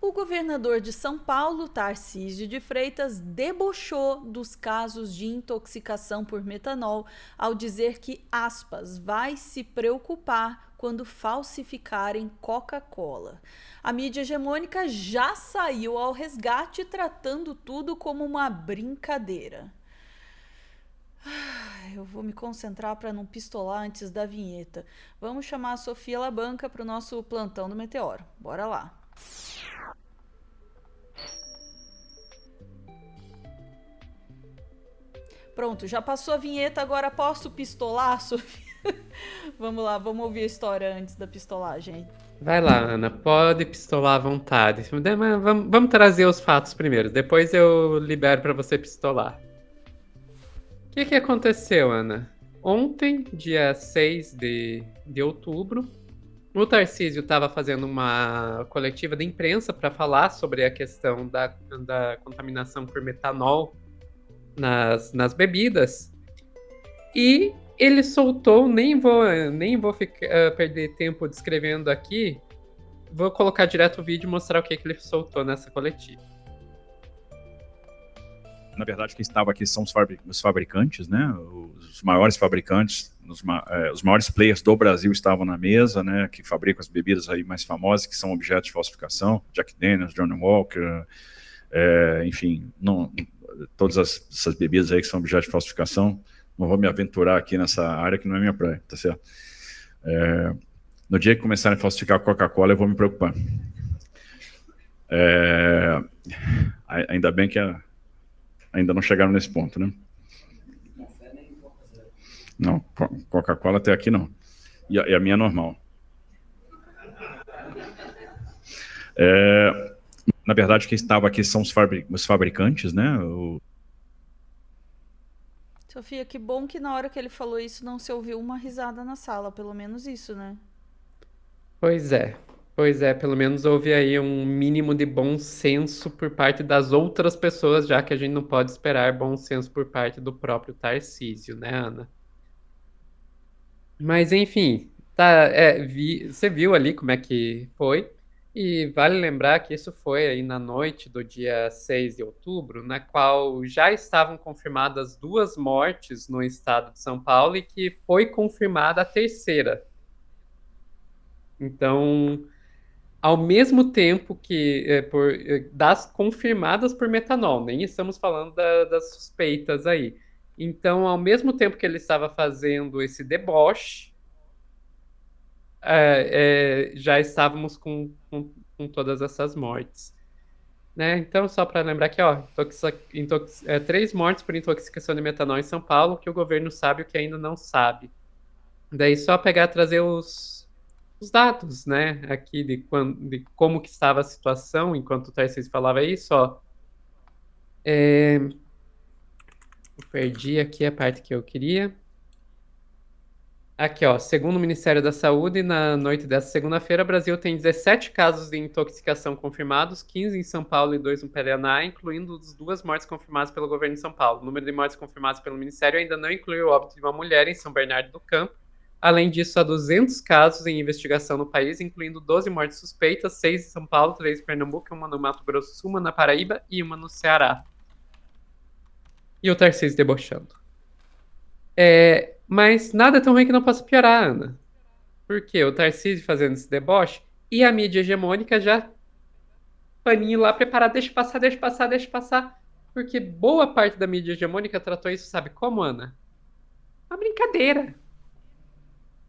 O governador de São Paulo, Tarcísio de Freitas, debochou dos casos de intoxicação por metanol ao dizer que, aspas, vai se preocupar quando falsificarem Coca-Cola. A mídia hegemônica já saiu ao resgate, tratando tudo como uma brincadeira. Eu vou me concentrar para não pistolar antes da vinheta. Vamos chamar a Sofia Labanca para o nosso plantão do Meteoro. Bora lá. Pronto, já passou a vinheta, agora posso pistolar, Sofia? Vamos lá, vamos ouvir a história antes da pistolagem. Vai lá, Ana, pode pistolar à vontade. Mas vamos trazer os fatos primeiro, depois eu libero para você pistolar. O que aconteceu, Ana? Ontem, dia 6 de outubro, o Tarcísio estava fazendo uma coletiva de imprensa para falar sobre a questão da contaminação por metanol nas bebidas. E ele soltou, nem vou perder tempo descrevendo aqui, vou colocar direto o vídeo e mostrar o que ele soltou nessa coletiva. Na verdade, quem estava aqui são os fabricantes, né? Os maiores fabricantes, os maiores players do Brasil estavam na mesa, né? Que fabricam as bebidas aí mais famosas, que são objetos de falsificação, Jack Daniels, Johnny Walker, enfim, todas essas bebidas aí que são objetos de falsificação. Não vou me aventurar aqui nessa área que não é minha praia, tá certo? No dia que começarem a falsificar a Coca-Cola, eu vou me preocupar. Ainda bem que ainda não chegaram nesse ponto, né? Não, Coca-Cola até aqui não. E a minha é normal. Na verdade, quem estava aqui são os fabricantes, né? Sofia, que bom que na hora que ele falou isso não se ouviu uma risada na sala, pelo menos isso, né? Pois é, pelo menos houve aí um mínimo de bom senso por parte das outras pessoas, já que a gente não pode esperar bom senso por parte do próprio Tarcísio, né, Ana? Mas enfim, tá, você viu ali como é que foi, e vale lembrar que isso foi aí na noite do dia 6 de outubro, na qual já estavam confirmadas 2 mortes no estado de São Paulo e que foi confirmada a terceira. Então, ao mesmo tempo que das confirmadas por metanol, nem estamos falando das suspeitas aí. Então, ao mesmo tempo que ele estava fazendo esse deboche, já estávamos com todas essas mortes. Né? Então, só para lembrar aqui, ó, 3 mortes por intoxicação de metanol em São Paulo, que o governo sabe o que ainda não sabe. Daí só pegar e trazer os dados, né, aqui de como que estava a situação enquanto o Tarcísio falava isso, ó. Eu perdi aqui a parte que eu queria. Aqui, ó, segundo o Ministério da Saúde, na noite dessa segunda-feira, o Brasil tem 17 casos de intoxicação confirmados, 15 em São Paulo e 2 no Paraná, incluindo as 2 mortes confirmadas pelo governo de São Paulo. O número de mortes confirmadas pelo Ministério ainda não inclui o óbito de uma mulher em São Bernardo do Campo. Além disso, há 200 casos em investigação no país, incluindo 12 mortes suspeitas, 6 em São Paulo, 3 em Pernambuco, 1 no Mato Grosso do Sul, 1 na Paraíba e 1 no Ceará. E o Tarcísio debochando. Mas nada é tão ruim que não possa piorar, Ana. Porque o Tarcísio fazendo esse deboche e a mídia hegemônica já paninho lá preparado, deixa passar, deixa passar, deixa passar. Porque boa parte da mídia hegemônica tratou isso, sabe como, Ana? Uma brincadeira.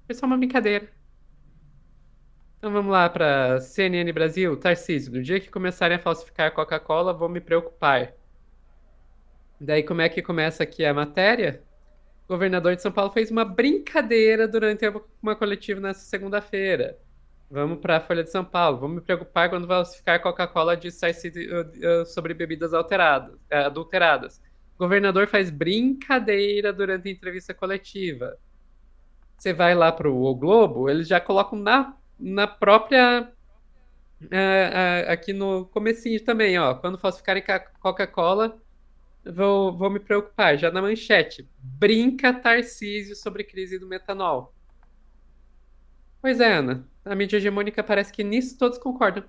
Foi só uma brincadeira. Então vamos lá para CNN Brasil. Tarcísio, no dia que começarem a falsificar a Coca-Cola, vou me preocupar. Daí como é que começa aqui a matéria? O governador de São Paulo fez uma brincadeira durante uma coletiva nessa segunda-feira. Vamos para a Folha de São Paulo. Vamos me preocupar quando falsificar Coca-Cola de sobre bebidas adulteradas. O governador faz brincadeira durante a entrevista coletiva. Você vai lá para o Globo, eles já colocam na própria aqui no comecinho também, ó. Quando falsificarem Coca-Cola, vou me preocupar. Já na manchete, brinca Tarcísio sobre crise do metanol. Pois é, Ana. A mídia hegemônica parece que nisso todos concordam.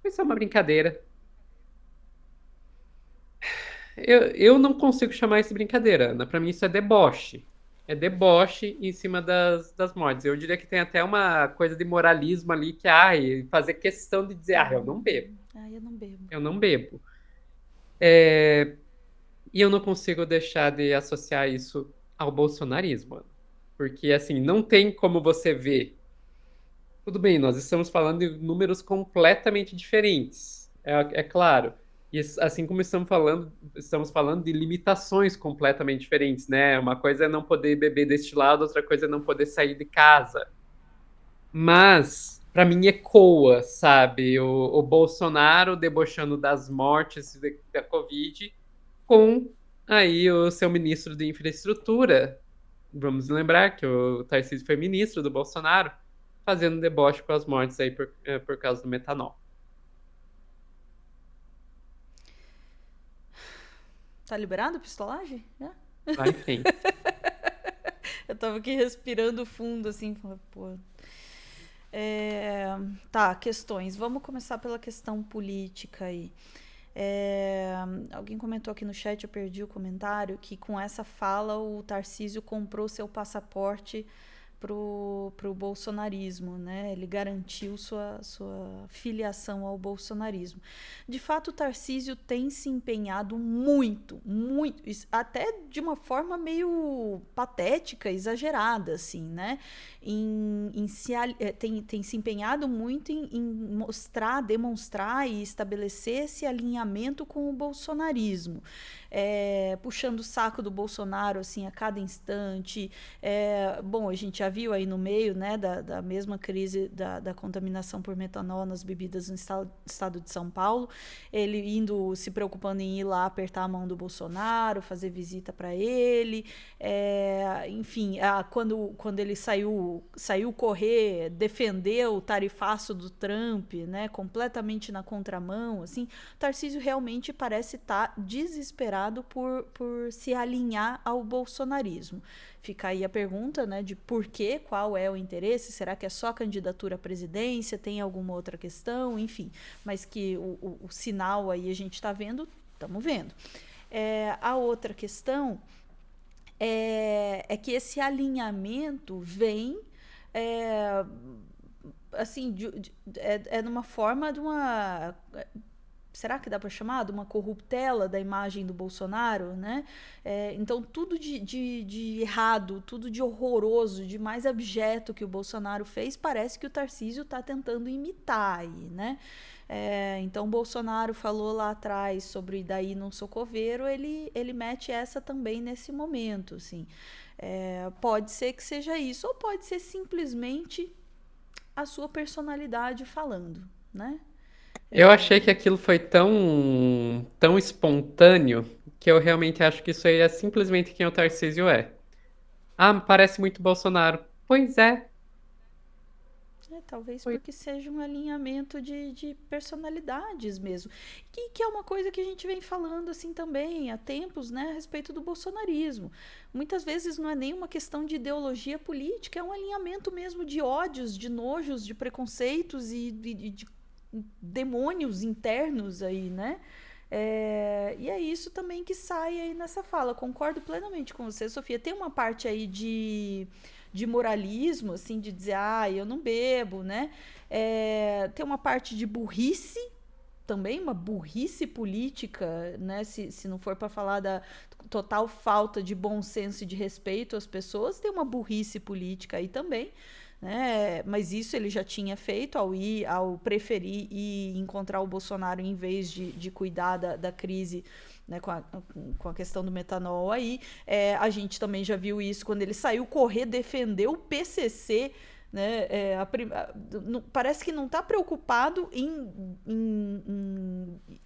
Foi só uma brincadeira. Eu não consigo chamar isso de brincadeira, Ana. Pra mim isso é deboche. É deboche em cima das mortes. Eu diria que tem até uma coisa de moralismo ali que, ai, fazer questão de dizer, eu não bebo. Eu não bebo. Eu não bebo. E eu não consigo deixar de associar isso ao bolsonarismo, Ana. Porque, assim, não tem como você ver. Tudo bem, nós estamos falando de números completamente diferentes, é claro. E assim como estamos falando de limitações completamente diferentes, né? Uma coisa é não poder beber destilado, outra coisa é não poder sair de casa. Mas, para mim, ecoa, sabe? O Bolsonaro debochando das mortes da Covid com aí o seu ministro de infraestrutura. Vamos lembrar que o Tarcísio foi ministro do Bolsonaro, fazendo deboche com as mortes aí por causa do metanol. Tá liberado a pistolagem? Vai em frente. Eu tava aqui respirando fundo, assim, pô. Tá, questões. Vamos começar pela questão política aí. Alguém comentou aqui no chat, eu perdi o comentário, que com essa fala o Tarcísio comprou seu passaporte pro bolsonarismo, né? Ele garantiu sua filiação ao bolsonarismo. De fato, o Tarcísio tem se empenhado muito, até de uma forma meio patética, exagerada, assim, né? Tem se empenhado muito em demonstrar e estabelecer esse alinhamento com o bolsonarismo. Puxando o saco do Bolsonaro, assim, a cada instante. Bom, a gente já viu aí no meio, né, da mesma crise da contaminação por metanol nas bebidas no estado de São Paulo, ele se preocupando em ir lá apertar a mão do Bolsonaro, fazer visita para ele, enfim, quando ele saiu correr, defender o tarifaço do Trump, né, completamente na contramão, assim, o Tarcísio realmente parece estar desesperado por se alinhar ao bolsonarismo. Fica aí a pergunta, né, de por quê, qual é o interesse, será que é só candidatura à presidência, tem alguma outra questão, enfim, mas que o sinal aí a gente está vendo, estamos vendo. A outra questão é que esse alinhamento vem assim, numa forma de uma... Será que dá para chamar de uma corruptela da imagem do Bolsonaro, né? Então, tudo de errado, tudo de horroroso, de mais abjeto que o Bolsonaro fez, parece que o Tarcísio está tentando imitar aí, né? Então, o Bolsonaro falou lá atrás sobre daí não sou coveiro, ele mete essa também nesse momento, assim. Pode ser que seja isso, ou pode ser simplesmente a sua personalidade falando, né? Eu achei que aquilo foi tão espontâneo que eu realmente acho que isso aí é simplesmente quem o Tarcísio é. Parece muito Bolsonaro. Pois é. Talvez porque seja um alinhamento de personalidades mesmo. Que é uma coisa que a gente vem falando assim também há tempos, né, a respeito do bolsonarismo. Muitas vezes não é nem uma questão de ideologia política, é um alinhamento mesmo de ódios, de nojos, de preconceitos e de demônios internos aí, né? E é isso também que sai aí nessa fala. Concordo plenamente com você, Sofia. Tem uma parte aí de moralismo, assim, de dizer, eu não bebo, né? Tem uma parte de burrice, também uma burrice política, né? Se não for para falar da total falta de bom senso e de respeito às pessoas, tem uma burrice política aí também. Né? Mas isso ele já tinha feito ao preferir ir encontrar o Bolsonaro em vez de cuidar da crise, né, com a questão do metanol aí. A gente também já viu isso quando ele saiu correr defender o PCC, né? Parece que não está preocupado em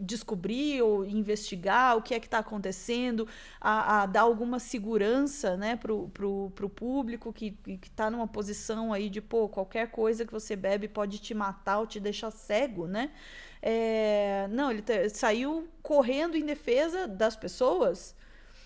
descobrir ou investigar o que é que está acontecendo, a dar alguma segurança, né, pro público que está numa posição aí de qualquer coisa que você bebe pode te matar ou te deixar cego, né? Não, ele saiu correndo em defesa das pessoas,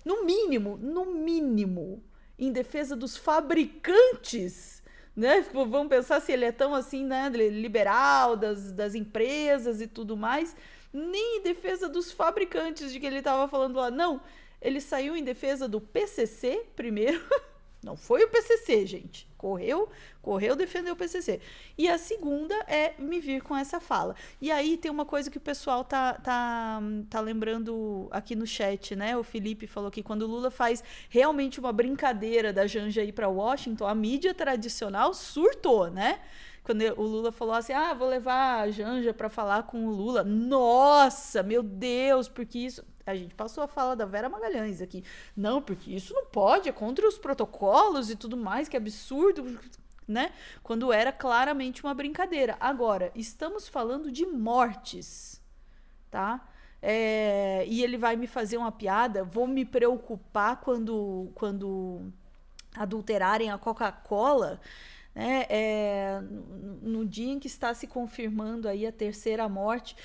no mínimo, em defesa dos fabricantes né? Vamos pensar se ele é tão assim, né, liberal das empresas e tudo mais. Nem em defesa dos fabricantes de que ele estava falando lá. Não, ele saiu em defesa do PCC primeiro. Não foi o PCC, gente. Correu defender o PCC. E a segunda é me vir com essa fala. E aí tem uma coisa que o pessoal tá lembrando aqui no chat, né? O Felipe falou que quando o Lula faz realmente uma brincadeira da Janja ir para Washington, a mídia tradicional surtou, né? Quando o Lula falou assim, vou levar a Janja para falar com o Lula. Nossa, meu Deus, porque isso... A gente passou a fala da Vera Magalhães aqui. Não, porque isso não pode, é contra os protocolos e tudo mais, que absurdo, né? Quando era claramente uma brincadeira. Agora, estamos falando de mortes, tá? E ele vai me fazer uma piada, vou me preocupar quando adulterarem a Coca-Cola, né? No dia em que está se confirmando aí a terceira morte,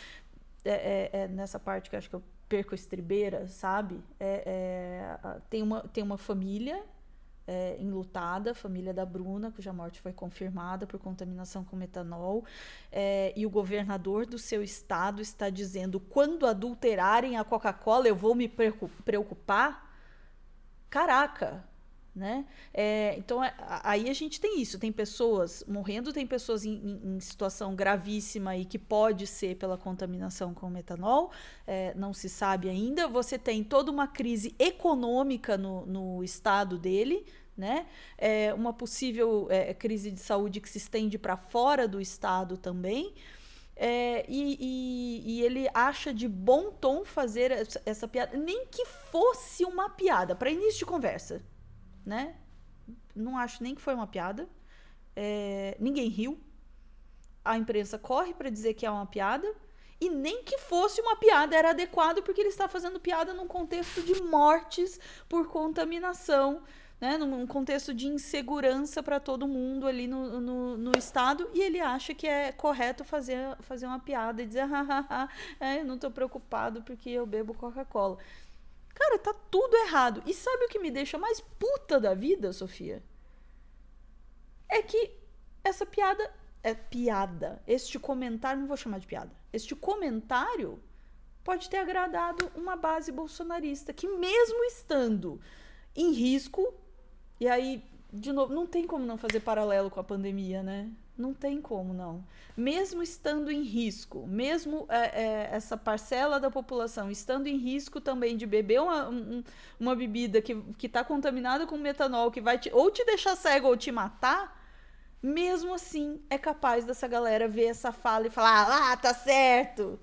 nessa parte que eu acho que eu perco a estribeira, sabe? Tem uma família enlutada, família da Bruna, cuja morte foi confirmada por contaminação com metanol, e o governador do seu estado está dizendo, quando adulterarem a Coca-Cola eu vou me preocupar? Caraca! Né? Então aí a gente tem isso, tem pessoas morrendo, tem pessoas em situação gravíssima e que pode ser pela contaminação com metanol, não se sabe ainda. Você tem toda uma crise econômica no estado dele, né? Uma possível crise de saúde que se estende para fora do estado também. E ele acha de bom tom fazer essa piada, nem que fosse uma piada para início de conversa, né? Não acho nem que foi uma piada. Ninguém riu. A imprensa corre para dizer que é uma piada. E nem que fosse uma piada era adequado, porque ele está fazendo piada num contexto de mortes por contaminação, né? Num contexto de insegurança para todo mundo ali no estado. E ele acha que é correto fazer uma piada e dizer eu não estou preocupado porque eu bebo Coca-Cola. Cara, tá tudo errado. E sabe o que me deixa mais puta da vida, Sofia? É que essa piada é piada. Este comentário, não vou chamar de piada. Este comentário pode ter agradado uma base bolsonarista que, mesmo estando em risco, e aí, de novo, não tem como não fazer paralelo com a pandemia, né? Não tem como, não. Mesmo estando em risco, mesmo essa parcela da população estando em risco também de beber uma bebida que está contaminada com metanol, que vai ou te deixar cego ou te matar, mesmo assim é capaz dessa galera ver essa fala e falar, tá certo.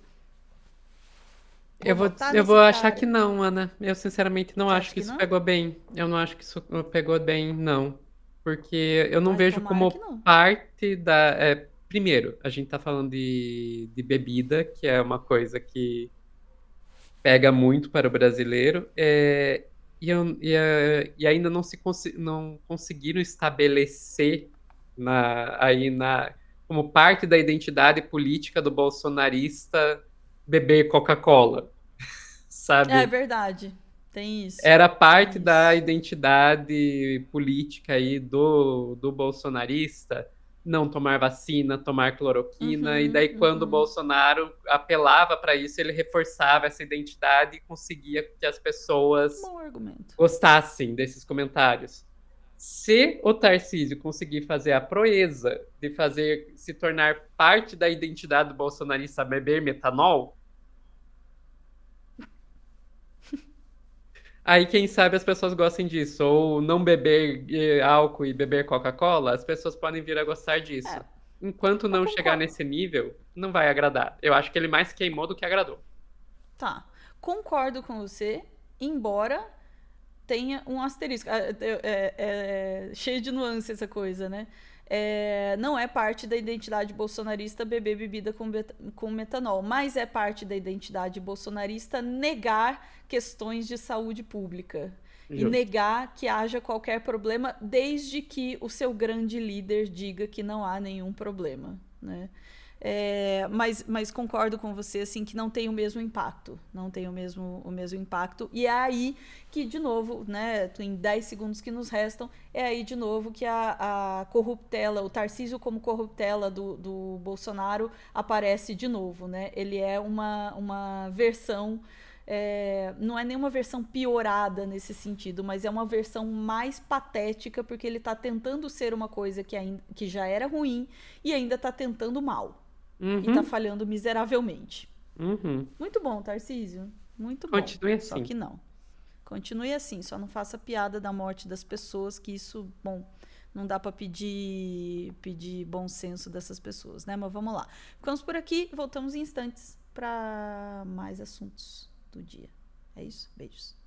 Eu vou achar que não, Ana. Eu sinceramente não acho que isso não? pegou bem. Eu não acho que isso pegou bem, não. Porque eu não vejo como não. parte da... primeiro, a gente tá falando de bebida, que é uma coisa que pega muito para o brasileiro, e ainda não conseguiram estabelecer como parte da identidade política do bolsonarista beber Coca-Cola, sabe? É verdade, tem isso. Era parte da identidade política aí do bolsonarista não tomar vacina, tomar cloroquina, e daí quando o Bolsonaro apelava para isso, ele reforçava essa identidade e conseguia que as pessoas gostassem desses comentários. Se o Tarcísio conseguir fazer a proeza de se tornar parte da identidade do bolsonarista beber metanol, aí, quem sabe, as pessoas gostem disso. Ou não beber álcool e beber Coca-Cola, as pessoas podem vir a gostar disso. Enquanto não chegar nesse nível, não vai agradar. Eu acho que ele mais queimou do que agradou. Tá. Concordo com você, embora tenha um asterisco. Cheio de nuance essa coisa, né? Não é parte da identidade bolsonarista beber bebida com metanol, mas é parte da identidade bolsonarista negar questões de saúde pública. Justo. E negar que haja qualquer problema, desde que o seu grande líder diga que não há nenhum problema, né? Mas concordo com você, assim, que não tem o mesmo impacto. Não tem o mesmo impacto. E é aí que, de novo, né, em 10 segundos que nos restam, é aí, de novo, que a corruptela, o Tarcísio como corruptela do Bolsonaro aparece de novo, né? Ele é uma versão... não é nenhuma versão piorada nesse sentido, mas é uma versão mais patética, porque ele está tentando ser uma coisa que já era ruim e ainda está tentando mal. E está falhando miseravelmente. Muito bom, Tarcísio. Muito bom. Continue assim. Só que não. Continue assim, só não faça piada da morte das pessoas, que isso, bom, não dá para pedir bom senso dessas pessoas, né? Mas vamos lá. Ficamos por aqui, voltamos em instantes para mais assuntos do dia. É isso? Beijos.